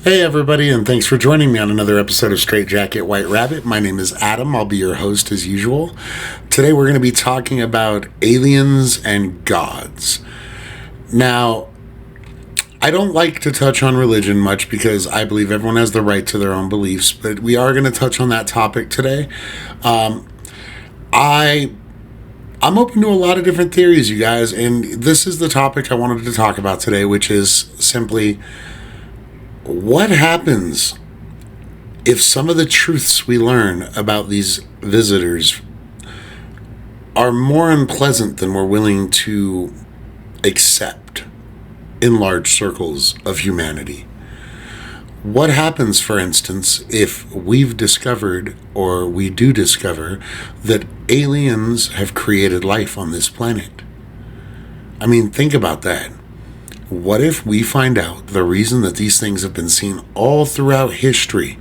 Hey everybody, and thanks for joining me on another episode of Straight Jacket White Rabbit. My name is Adam. I'll be your host as usual. Today we're going to be talking about aliens and gods. Now, I don't like to touch on religion much because I believe everyone has the right to their own beliefs, but we are going to touch on that topic today. I'm open to a lot of different theories, you guys, and this is the topic I wanted to talk about today, which is simply, what happens if some of the truths we learn about these visitors are more unpleasant than we're willing to accept in large circles of humanity? What happens, for instance, if we've discovered, or we do discover, that aliens have created life on this planet? I mean, think about that. What if we find out the reason that these things have been seen all throughout history,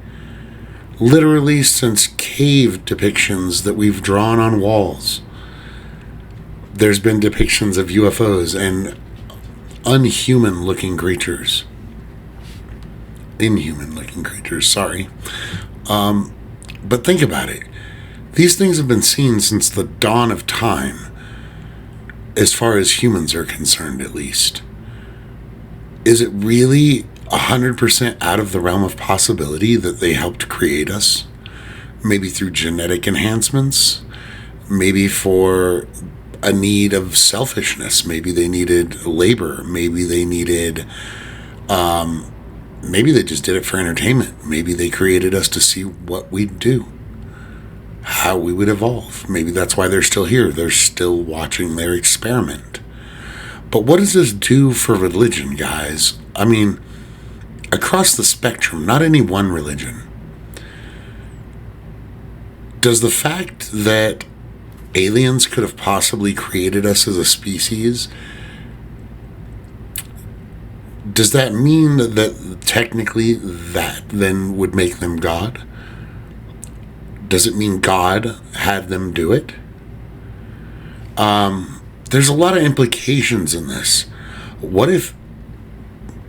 literally since cave depictions that we've drawn on walls? There's been depictions of UFOs and inhuman-looking creatures, sorry. But think about it. These things have been seen since the dawn of time, as far as humans are concerned, at least. Is it really 100% out of the realm of possibility that they helped create us? Maybe through genetic enhancements? Maybe for a need of selfishness? Maybe they needed labor? Maybe they needed... maybe they just did it for entertainment. Maybe they created us to see what we'd do, how we would evolve. Maybe that's why they're still here. They're still watching their experiment. But what does this do for religion, guys? I mean, across the spectrum, not any one religion. Does the fact that aliens could have possibly created us as a species, does that mean that technically that then would make them God? Does it mean God had them do it? There's a lot of implications in this. What if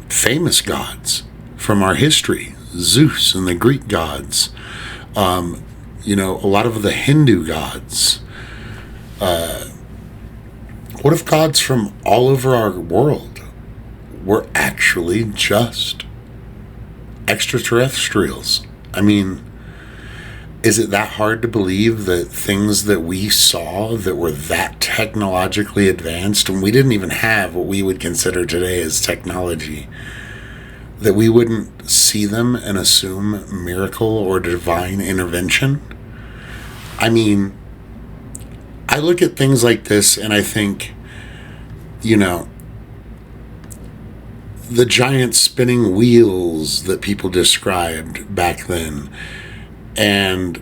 famous gods from our history, Zeus and the Greek gods, a lot of the Hindu gods, what if gods from all over our world were actually just extraterrestrials? I mean, is it that hard to believe that things that we saw that were that technologically advanced, and we didn't even have what we would consider today as technology, that we wouldn't see them and assume miracle or divine intervention? I mean, I look at things like this and I think, the giant spinning wheels that people described back then, and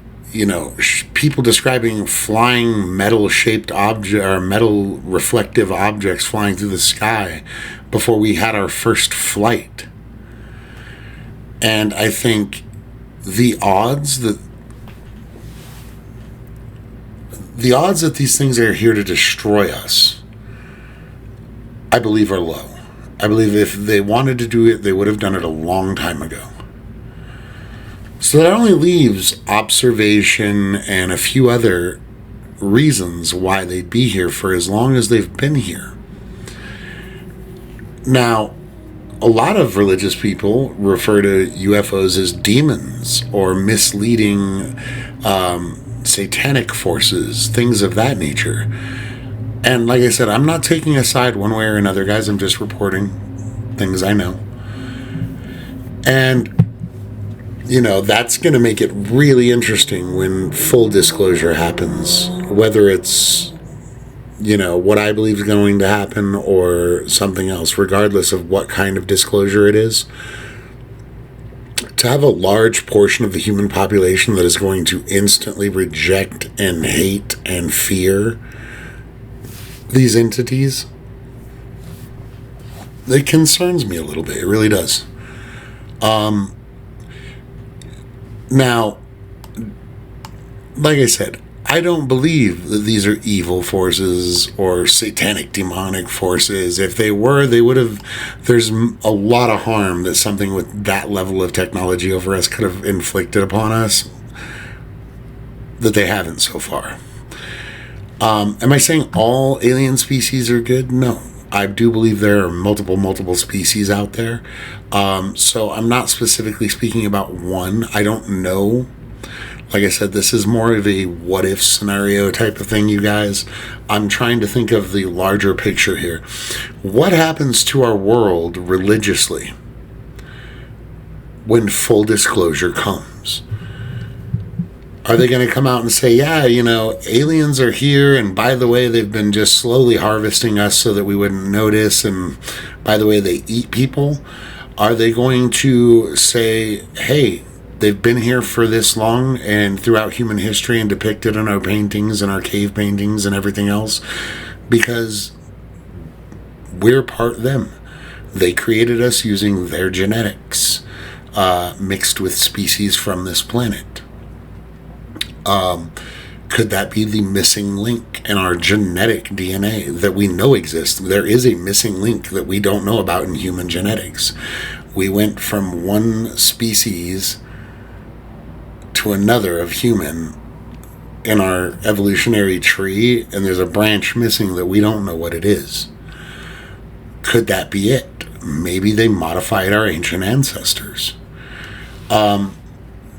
people describing flying metal-shaped object or metal reflective objects flying through the sky before we had our first flight. And I think the odds that these things are here to destroy us, I believe, are low. I believe if they wanted to do it, they would have done it a long time ago. So that only leaves observation and a few other reasons why they'd be here for as long as they've been here. Now, a lot of religious people refer to UFOs as demons or misleading satanic forces, things of that nature. And like I said, I'm not taking a side one way or another, guys. I'm just reporting things I know. And that's going to make it really interesting when full disclosure happens, whether it's, what I believe is going to happen or something else, regardless of what kind of disclosure it is. To have a large portion of the human population that is going to instantly reject and hate and fear these entities, it concerns me a little bit. It really does. Now, like I said, I don't believe that these are evil forces or satanic demonic forces. If they were, they would have. There's a lot of harm that something with that level of technology over us could have inflicted upon us that they haven't so far. Am I saying all alien species are good? No. I do believe there are multiple species out there. So I'm not specifically speaking about one. I don't know. Like I said, this is more of a what if scenario type of thing, you guys. I'm trying to think of the larger picture here. What happens to our world religiously when full disclosure comes? Are they going to come out and say, yeah, aliens are here, and by the way, they've been just slowly harvesting us so that we wouldn't notice, and by the way, they eat people? Are they going to say, hey, they've been here for this long and throughout human history and depicted in our paintings and our cave paintings and everything else because we're part of them? They created us using their genetics mixed with species from this planet. Could that be the missing link in our genetic DNA that we know exists? There is a missing link that we don't know about in human genetics. We went from one species to another of human in our evolutionary tree, and there's a branch missing that we don't know what it is. Could that be it? Maybe they modified our ancient ancestors.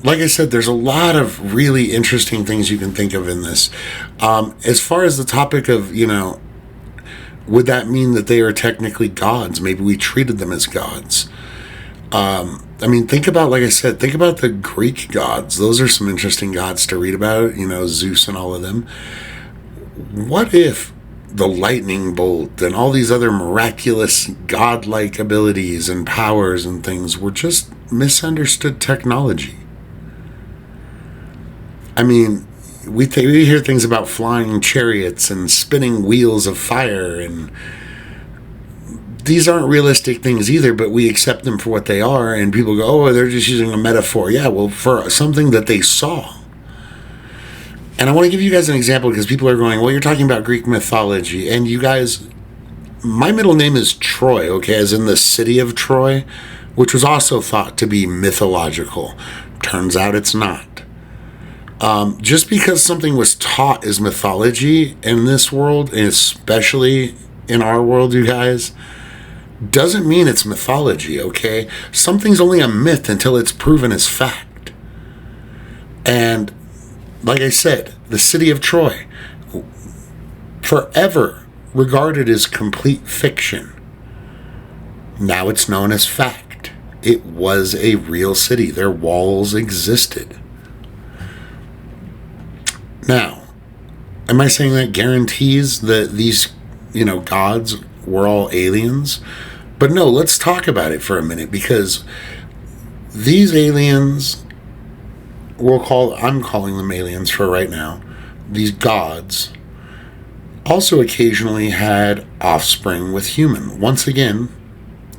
Like I said, there's a lot of really interesting things you can think of in this. As far as the topic of, would that mean that they are technically gods? Maybe we treated them as gods. Think about, like I said, think about the Greek gods. Those are some interesting gods to read about, Zeus and all of them. What if the lightning bolt and all these other miraculous godlike abilities and powers and things were just misunderstood technology? We hear things about flying chariots and spinning wheels of fire, and these aren't realistic things either, but we accept them for what they are, and people go, oh, they're just using a metaphor. Yeah, well, for something that they saw. And I want to give you guys an example because people are going, well, you're talking about Greek mythology, and you guys, my middle name is Troy, okay, as in the city of Troy, which was also thought to be mythological. Turns out it's not. Just because something was taught as mythology in this world, and especially in our world, you guys, doesn't mean it's mythology, okay? Something's only a myth until it's proven as fact. And like I said, the city of Troy, forever regarded as complete fiction. Now it's known as fact. It was a real city. Their walls existed. Now, am I saying that guarantees that these, gods were all aliens? But no, let's talk about it for a minute, because these aliens, I'm calling them aliens for right now, these gods, also occasionally had offspring with human. Once again,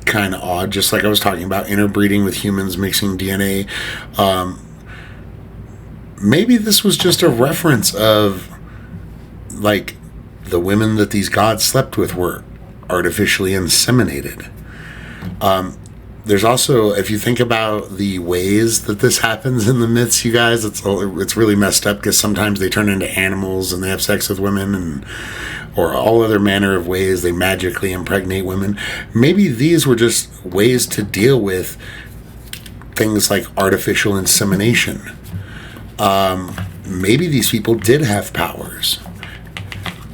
kind of odd, just like I was talking about interbreeding with humans, mixing DNA. Maybe this was just a reference of, like, the women that these gods slept with were artificially inseminated. There's also, if you think about the ways that this happens in the myths, you guys, it's really messed up, because sometimes they turn into animals and they have sex with women, or all other manner of ways they magically impregnate women. Maybe these were just ways to deal with things like artificial insemination. Maybe these people did have powers,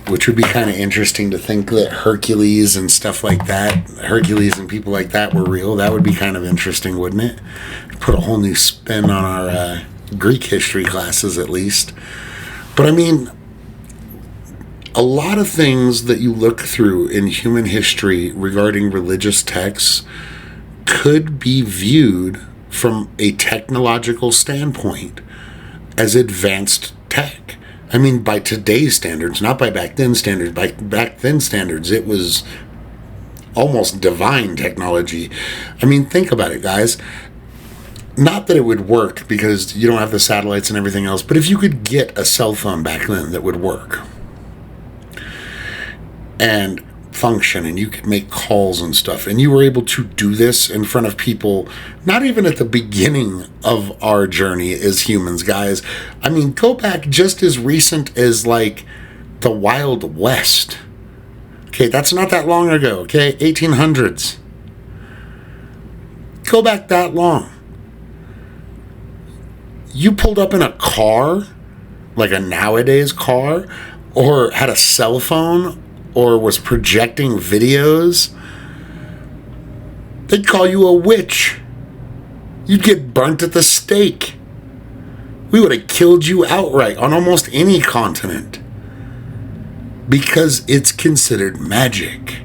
which would be kind of interesting to think that Hercules and stuff like that, Hercules and people like that were real. That would be kind of interesting, wouldn't it? Put a whole new spin on our Greek history classes, at least. But a lot of things that you look through in human history regarding religious texts could be viewed from a technological standpoint as advanced tech. By today's standards, not by back then standards. By back then standards, it was almost divine technology. Think about it, guys. Not that it would work because you don't have the satellites and everything else, but if you could get a cell phone back then that would work and function, and you could make calls and stuff, and you were able to do this in front of people, not even at the beginning of our journey as humans, guys. I mean, go back just as recent as like the Wild West. Okay, that's not that long ago, okay? 1800s. Go back that long. You pulled up in a car, like a nowadays car, or had a cell phone, or was projecting videos, they'd call you a witch. You'd get burnt at the stake. We would have killed you outright on almost any continent because it's considered magic.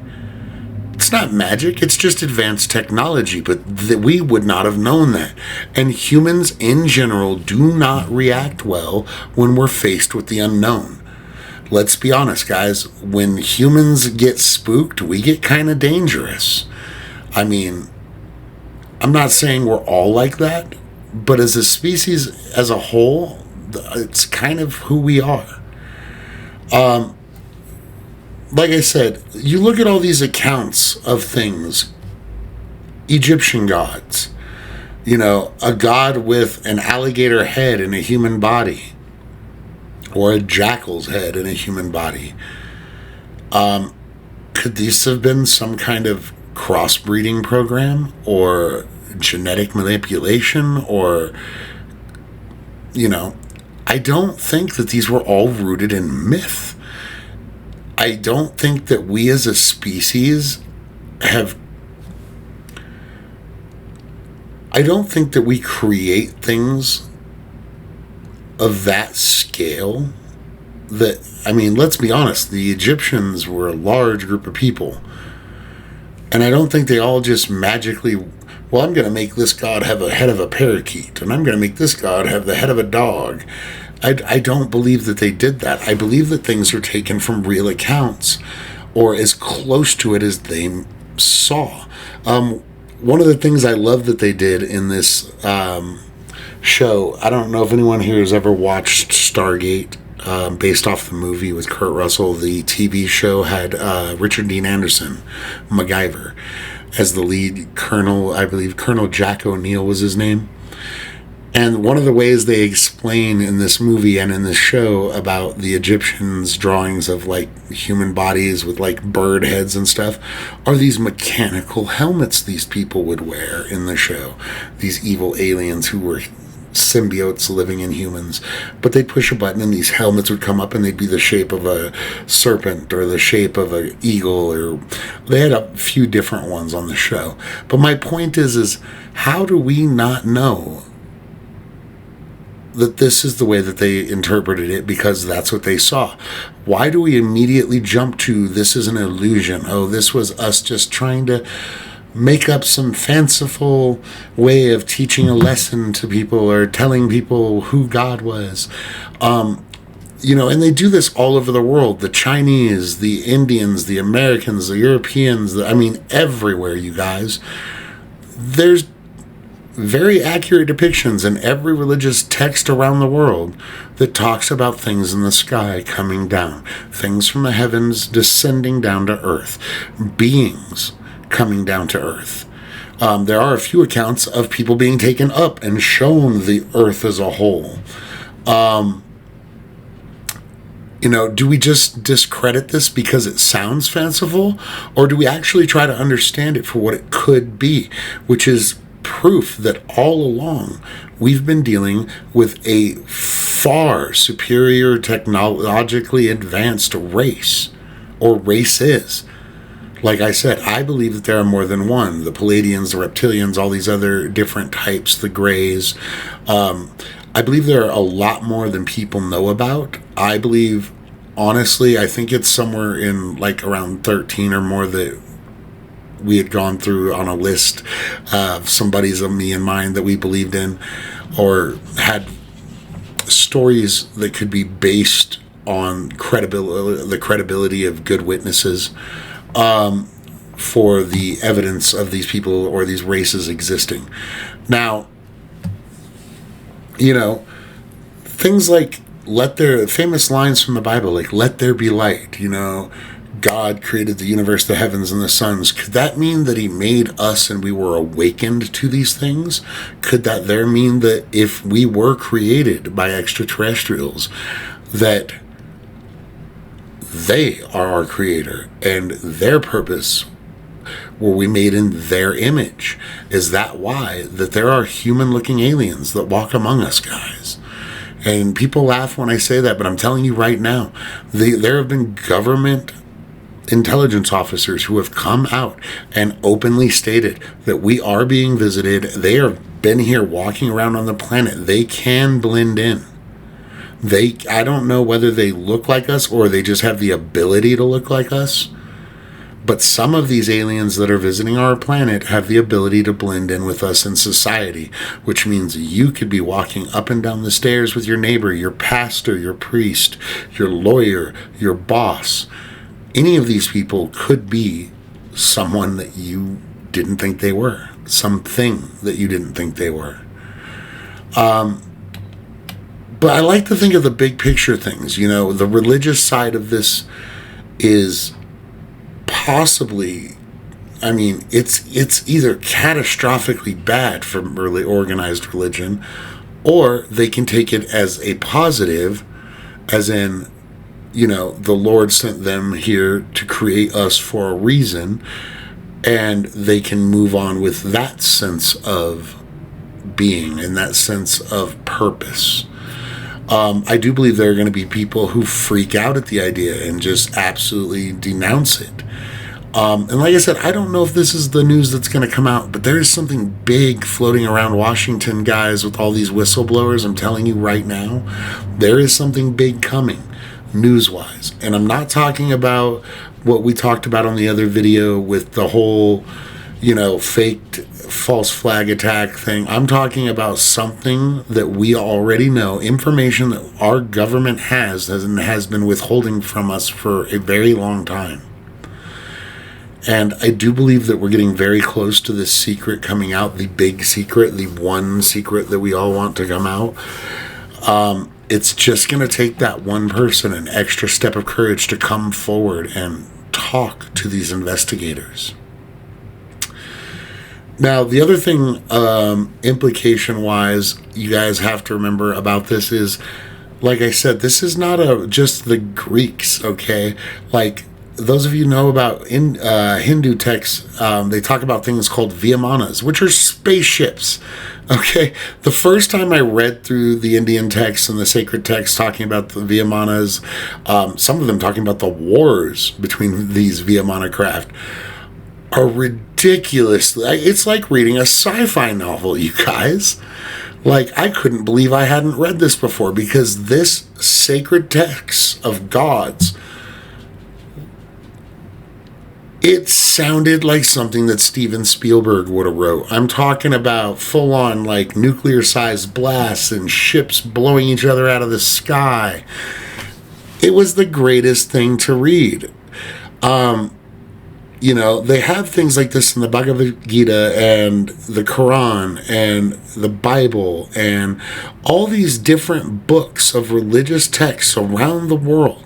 It's not magic, it's just advanced technology, but we would not have known that. And humans in general do not react well when we're faced with the unknown. Let's be honest, guys. When humans get spooked, we get kind of dangerous. I mean, I'm not saying we're all like that, but as a species as a whole, it's kind of who we are. Like I said, you look at all these accounts of things, Egyptian gods, a god with an alligator head in a human body, or a jackal's head in a human body. Could these have been some kind of crossbreeding program or genetic manipulation? Or, I don't think that these were all rooted in myth. I don't think that we as a species I don't think that we create things of that scale. Let's be honest, the Egyptians were a large group of people, and I don't think they all just magically, well, I'm going to make this god have a head of a parakeet, and I'm going to make this god have the head of a dog. I don't believe that they did that. I believe that things are taken from real accounts, or as close to it as they saw. One of the things I love that they did in this show, I don't know if anyone here has ever watched Stargate, based off the movie with Kurt Russell. The TV show had Richard Dean Anderson, MacGyver, as the lead colonel. I believe Colonel Jack O'Neill was his name. And one of the ways they explain in this movie and in this show about the Egyptians' drawings of like human bodies with like bird heads and stuff are these mechanical helmets these people would wear in the show. These evil aliens who were symbiotes living in humans. But they'd push a button and these helmets would come up and they'd be the shape of a serpent or the shape of an eagle, or they had a few different ones on the show. But my point is how do we not know that this is the way that they interpreted it because that's what they saw? Why do we immediately jump to this is an illusion? Oh, this was us just trying to make up some fanciful way of teaching a lesson to people or telling people who God was. And they do this all over the world. The Chinese, the Indians, the Americans, the Europeans, everywhere, you guys. There's very accurate depictions in every religious text around the world that talks about things in the sky coming down, things from the heavens descending down to earth, beings coming down to earth. There are a few accounts of people being taken up and shown the earth as a whole. Do we just discredit this because it sounds fanciful, or do we actually try to understand it for what it could be, which is proof that all along we've been dealing with a far superior technologically advanced race, or races. Like I said, I believe that there are more than one. The Palladians, the Reptilians, all these other different types, the Greys. I believe there are a lot more than people know about. I believe, honestly, I think it's somewhere in like around 13 or more that we had gone through on a list of some buddies of me and mine that we believed in, or had stories that could be based on the credibility of good witnesses for the evidence of these people or these races existing. Now, You know, things like let there, famous lines from the Bible, like let there be light, you know, God created the universe, the heavens, and the suns. Could that mean that he made us and we were awakened to these things? Could that there mean that if we were created by extraterrestrials, that they are our creator and their purpose were we made in their image? Is that why that there are human-looking aliens that walk among us, guys? And people laugh when I say that, but I'm telling you right now, there have been government intelligence officers who have come out and openly stated that we are being visited. They have been here walking around on the planet. They can blend in. I don't know whether they look like us or they just have the ability to look like us. But some of these aliens that are visiting our planet have the ability to blend in with us in society, which means you could be walking up and down the stairs with your neighbor, your pastor, your priest, your lawyer, your boss. Any of these people could be someone that you didn't think they were, something that you didn't think they were. But I like to think of the big picture things. You know, the religious side of this is possibly, I mean, it's either catastrophically bad for really organized religion, or they can take it as a positive, as in, you know, the Lord sent them here to create us for a reason, and they can move on with that sense of being and that sense of purpose. I do believe there are going to be people who freak out at the idea and just absolutely denounce it. And like I said, I don't know if this is the news that's going to come out, but there is something big floating around Washington, guys, with all these whistleblowers. I'm telling you right now, there is something big coming, news-wise. And I'm not talking about what we talked about on the other video with the whole, you know, faked false flag attack thing. I'm talking about something that we already know, information that our government has been withholding from us for a very long time. And I do believe that we're getting very close to this secret coming out, the big secret, the one secret that we all want to come out. It's just going to take that one person, an extra step of courage to come forward and talk to these investigators. Now, the other thing, implication-wise, you guys have to remember about this is, like I said, this is not just the Greeks, okay? Like, those of you know about Hindu texts, they talk about things called Vimanas, which are spaceships, okay? The first time I read through the Indian texts and the sacred texts talking about the Vimanas, some of them talking about the wars between these Vimana craft, are ridiculous. It's like reading a sci-fi novel, you guys. Like, I couldn't believe I hadn't read this before, because this sacred text of God's, it sounded like something that Steven Spielberg would have wrote. I'm talking about full-on, like, nuclear-sized blasts and ships blowing each other out of the sky. It was the greatest thing to read. You know, they have things like this in the Bhagavad Gita and the Quran and the Bible and all these different books of religious texts around the world.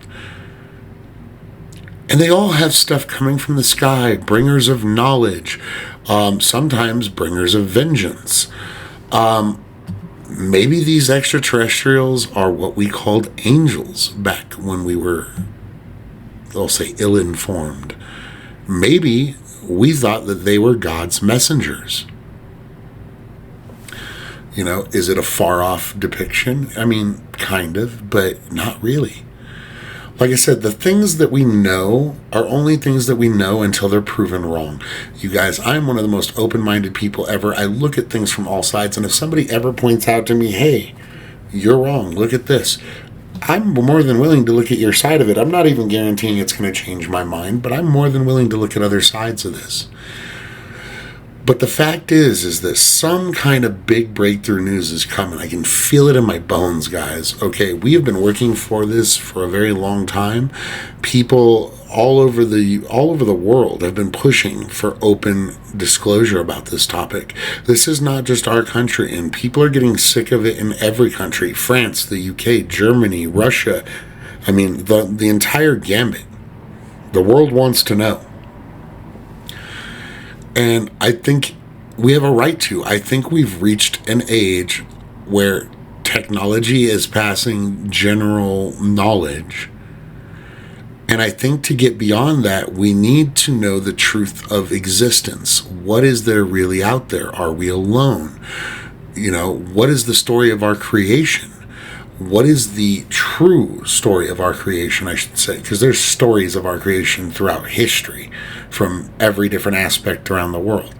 And they all have stuff coming from the sky, bringers of knowledge, sometimes bringers of vengeance. Maybe these extraterrestrials are what we called angels back when we were, they'll say, ill-informed. Maybe we thought that they were God's messengers. You know, is it a far-off depiction? I mean, kind of, but not really. Like I said, the things that we know are only things that we know until they're proven wrong. You guys, I'm one of the most open-minded people ever. I look at things from all sides, and if somebody ever points out to me, hey, you're wrong, look at this, I'm more than willing to look at your side of it. I'm not even guaranteeing it's going to change my mind, but I'm more than willing to look at other sides of this. But the fact is that some kind of big breakthrough news is coming. I can feel it in my bones, guys. Okay, we have been working for this for a very long time. People all over the world have been pushing for open disclosure about this topic. This is not just our country, and people are getting sick of it in every country. France, the UK, Germany, Russia. I mean, the entire gambit. The world wants to know. And I think we have a right to. I think we've reached an age where technology is passing general knowledge. And I think to get beyond that, we need to know the truth of existence. What is there really out there? Are we alone? You know, what is the story of our creation? What is the true story of our creation, I should say? Because there's stories of our creation throughout history from every different aspect around the world.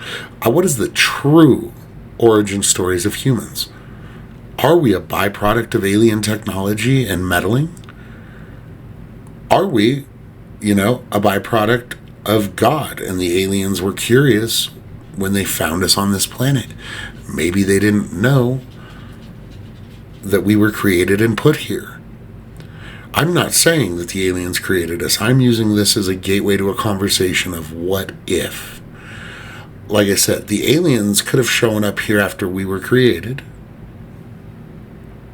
What is the true origin stories of humans? Are we a byproduct of alien technology and meddling? Are we, a byproduct of God, and the aliens were curious when they found us on this planet? Maybe they didn't know that we were created and put here. I'm not saying that the aliens created us. I'm using this as a gateway to a conversation of what if. Like I said, the aliens could have shown up here after we were created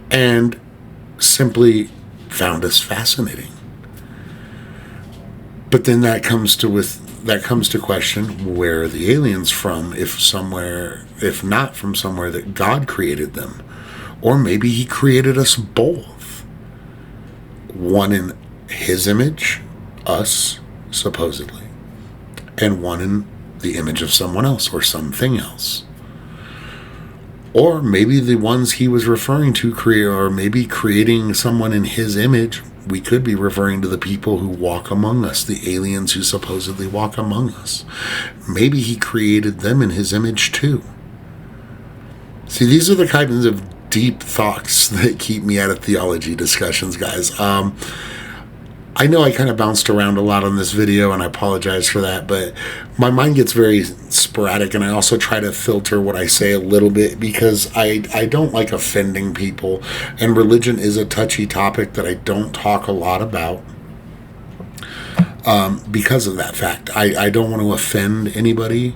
and simply found us fascinating. But then that comes to question, where are the aliens from, if not from somewhere that God created them? Or maybe he created us both. One in his image, us, supposedly, and one in the image of someone else or something else. Or maybe the ones he was referring to creating someone in his image. We could be referring to the people who walk among us, the aliens who supposedly walk among us. Maybe he created them in his image too. See, these are the kinds of deep thoughts that keep me out of theology discussions, guys. I know I kind of bounced around a lot on this video, and I apologize for that, but my mind gets very sporadic, and I also try to filter what I say a little bit because I don't like offending people, and religion is a touchy topic that I don't talk a lot about because of that fact. I don't want to offend anybody,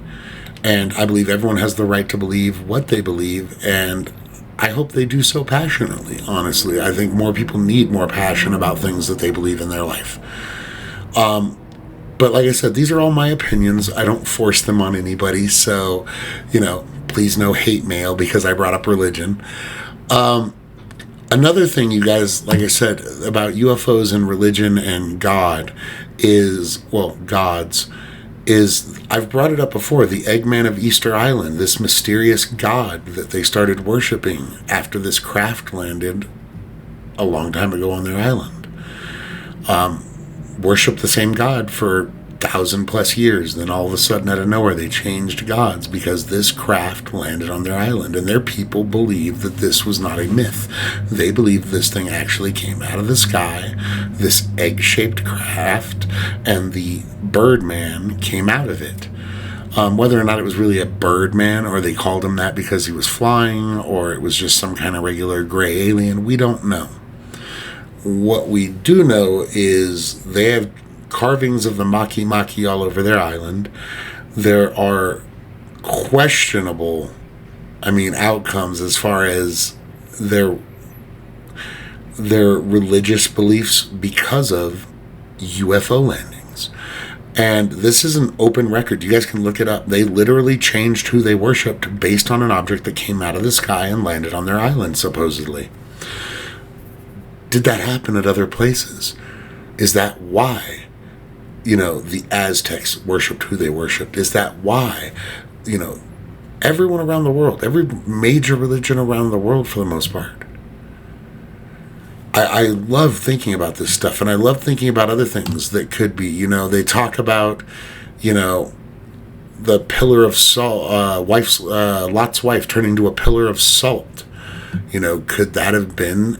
and I believe everyone has the right to believe what they believe, and I hope they do so passionately, honestly. I think more people need more passion about things that they believe in their life. But like I said, these are all my opinions. I don't force them on anybody. So, please no hate mail because I brought up religion. Another thing, you guys, like I said, about UFOs and religion and God gods, is I've brought it up before, the Eggman of Easter Island, this mysterious god that they started worshiping after this craft landed a long time ago on their island. Worshipped the same god for 1,000+ years, then all of a sudden out of nowhere they changed gods because this craft landed on their island, and their people believed that this was not a myth. They believed this thing actually came out of the sky, this egg-shaped craft, and the Birdman came out of it. Whether or not it was really a Birdman, or they called him that because he was flying, or it was just some kind of regular gray alien, we don't know. What we do know is they have carvings of the Maki Maki all over their island. There are questionable, outcomes as far as their religious beliefs because of UFO landings. And this is an open record. You guys can look it up. They literally changed who they worshipped based on an object that came out of the sky and landed on their island, supposedly. Did that happen at other places? Is that why, the Aztecs worshipped who they worshipped? Is that why, everyone around the world, every major religion around the world for the most part? I love thinking about this stuff, and I love thinking about other things that could be, they talk about, the pillar of salt, Lot's wife turning to a pillar of salt. Could that have been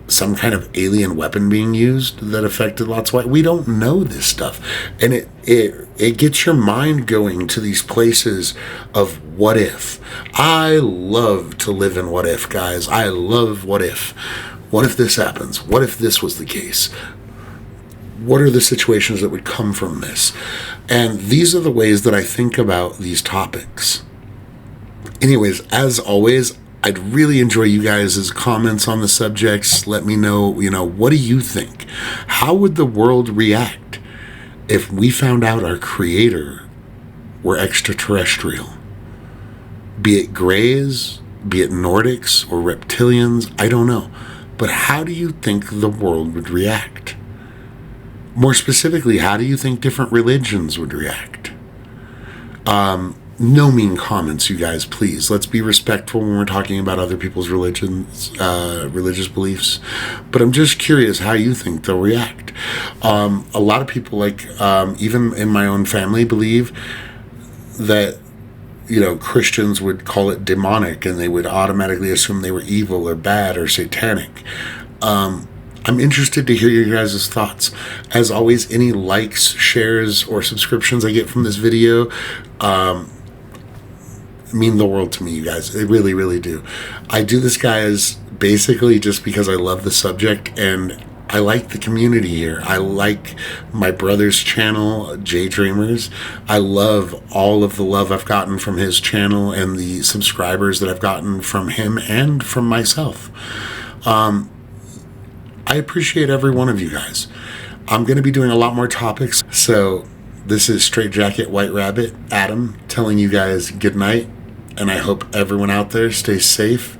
some kind of alien weapon being used that affected Lot's wife? We don't know this stuff, and it gets your mind going to these places of what if. I love to live in what if, guys. I love what if. What if this happens? What if this was the case? what are the situations that would come from this? And these are the ways that I think about these topics. Anyways, as always, I'd really enjoy you guys' comments on the subjects. Let me know, what do you think? How would the world react if we found out our creator were extraterrestrial? Be it Greys, be it Nordics or reptilians, I don't know. But how do you think the world would react? More specifically, how do you think different religions would react? No mean comments, you guys, please. Let's be respectful when we're talking about other people's religions, religious beliefs. But I'm just curious how you think they'll react. A lot of people, even in my own family, believe that, Christians would call it demonic, and they would automatically assume they were evil or bad or satanic. I'm interested to hear your guys' thoughts. As always, any likes, shares, or subscriptions I get from this video mean the world to me, you guys. They really, really do. I do this, guys, basically just because I love the subject, and I like the community here. I like my brother's channel, Jay Dreamers. I love all of the love I've gotten from his channel and the subscribers that I've gotten from him and from myself. I appreciate every one of you guys. I'm going to be doing a lot more topics. So this is Straight Jacket White Rabbit, Adam, telling you guys good night. And I hope everyone out there stays safe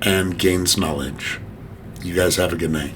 and gains knowledge. You guys have a good night.